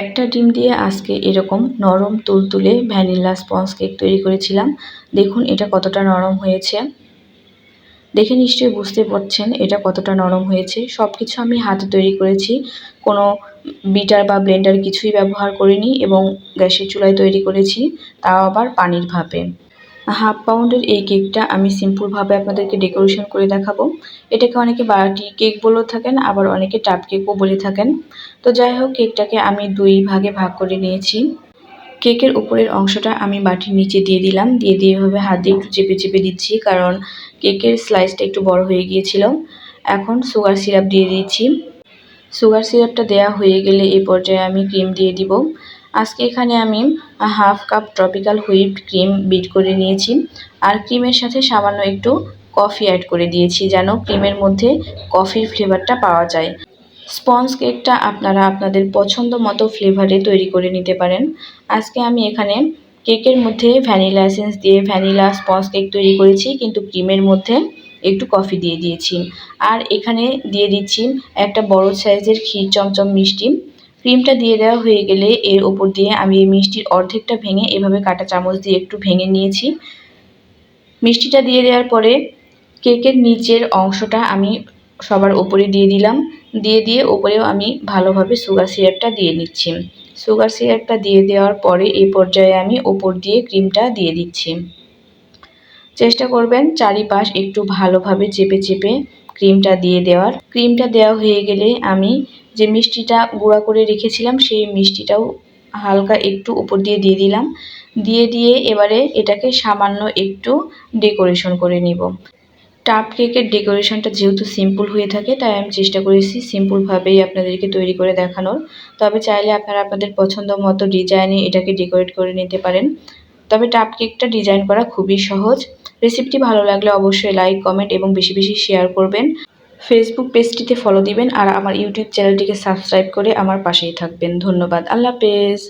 একটা ডিম দিয়ে আজকে এরকম নরম তুলতুলে ভ্যানিলা স্পঞ্জ কেক তৈরি করেছিলাম। দেখুন এটা কতটা নরম হয়েছে। দেখে নিশ্চয়ই বুঝতে পারছেন এটা কতটা নরম হয়েছে। সব কিছু আমি হাতে তৈরি করেছি, কোনো বিটার বা ব্লেন্ডার কিছুই ব্যবহার করিনি এবং গ্যাসের চুলায় তৈরি করেছি, তাও আবার পানির ভাপে। হাফ পাউন্ডের এই কেকটা আমি সিম্পলভাবে আপনাদেরকে ডেকোরেশন করে দেখাবো। এটাকে অনেকে বাটি কেক বলেও থাকেন, আবার অনেকে টাপ কেকও বলে থাকেন। তো যাই হোক, কেকটাকে আমি দুই ভাগে ভাগ করে নিয়েছি। কেকের উপরের অংশটা আমি বাটির নিচে দিয়ে দিলাম, দিয়ে এভাবে হাত দিয়ে একটু চেপে চেপে দিচ্ছি, কারণ কেকের স্লাইসটা একটু বড় হয়ে গিয়েছিল। এখন সুগার সিরাপ দিয়ে দিচ্ছি। সুগার সিরাপটা দেওয়া হয়ে গেলে এই পর্যায়ে আমি ক্রিম দিয়ে দিব। আজকে এখানে আমি half cup tropical whipped cream bit করে নিয়েছি, আর ক্রিমের সাথে সামান্য একটু কফি অ্যাড করে দিয়েছি, যেন ক্রিমের মধ্যে কফির ফ্লেভারটা পাওয়া যায়। স্পঞ্জ কেকটা আপনারা আপনাদের পছন্দ মতো ফ্লেভারে তৈরি করে নিতে পারেন। আজকে আমি এখানে কেকের মধ্যে ভ্যানিলা এসেন্স দিয়ে ভ্যানিলা স্পঞ্জ কেক তৈরি করেছি, কিন্তু ক্রিমের মধ্যে একটু কফি দিয়ে দিয়েছি। আর এখানে দিয়ে দিচ্ছি একটা বড় সাইজের ক্ষীর চমচম মিষ্টি। ক্রিমটা দিয়ে দেওয়া হয়ে গেলে এর ওপর দিয়ে আমি এই মিষ্টির অর্ধেকটা ভেঙে এভাবে কাঁটা চামচ দিয়ে একটু ভেঙে নিয়েছি। মিষ্টিটা দিয়ে দেওয়ার পরে কেকের নিচের অংশটা আমি সবার ওপরে দিয়ে দিলাম। দিয়ে ওপরেও আমি ভালোভাবে সুগার সিরাপটা দিয়ে নিচ্ছি। সুগার সিরাপটা দিয়ে দেওয়ার পরে এই পর্যায়ে আমি ওপর দিয়ে ক্রিমটা দিয়ে দিচ্ছি। চেষ্টা করবেন চারিপাশ একটু ভালোভাবে চেপে চেপে ক্রিমটা দিয়ে দেওয়ার। ক্রিমটা দেওয়া হয়ে গেলে আমি যে মিষ্টিটা গুঁড়া করে রেখেছিলাম সেই মিষ্টিটাও হালকা একটু উপর দিয়ে দিয়ে দিলাম। দিয়ে এবারে এটাকে সামান্য একটু ডেকোরেশন করে নিব। টাপ কেকের ডেকোরেশনটা যেহেতু সিম্পল হয়ে থাকে, তাই আমি চেষ্টা করেছি সিম্পলভাবেই আপনাদেরকে তৈরি করে দেখানোর। তবে চাইলে আপনারা আপনাদের পছন্দ মতো ডিজাইনে এটাকে ডেকোরেট করে নিতে পারেন। তবে টাপ কেকটা ডিজাইন করা খুবই সহজ। রেসিপিটি ভালো লাগলে অবশ্যই লাইক, কমেন্ট এবং বেশি বেশি শেয়ার করবেন। ফেসবুক পেজটিতে ফলো দিবেন, আর আমার ইউটিউব চ্যানেলটিকে সাবস্ক্রাইব করে আমার পাশেই থাকবেন। ধন্যবাদ। আল্লাহ হাফেজ।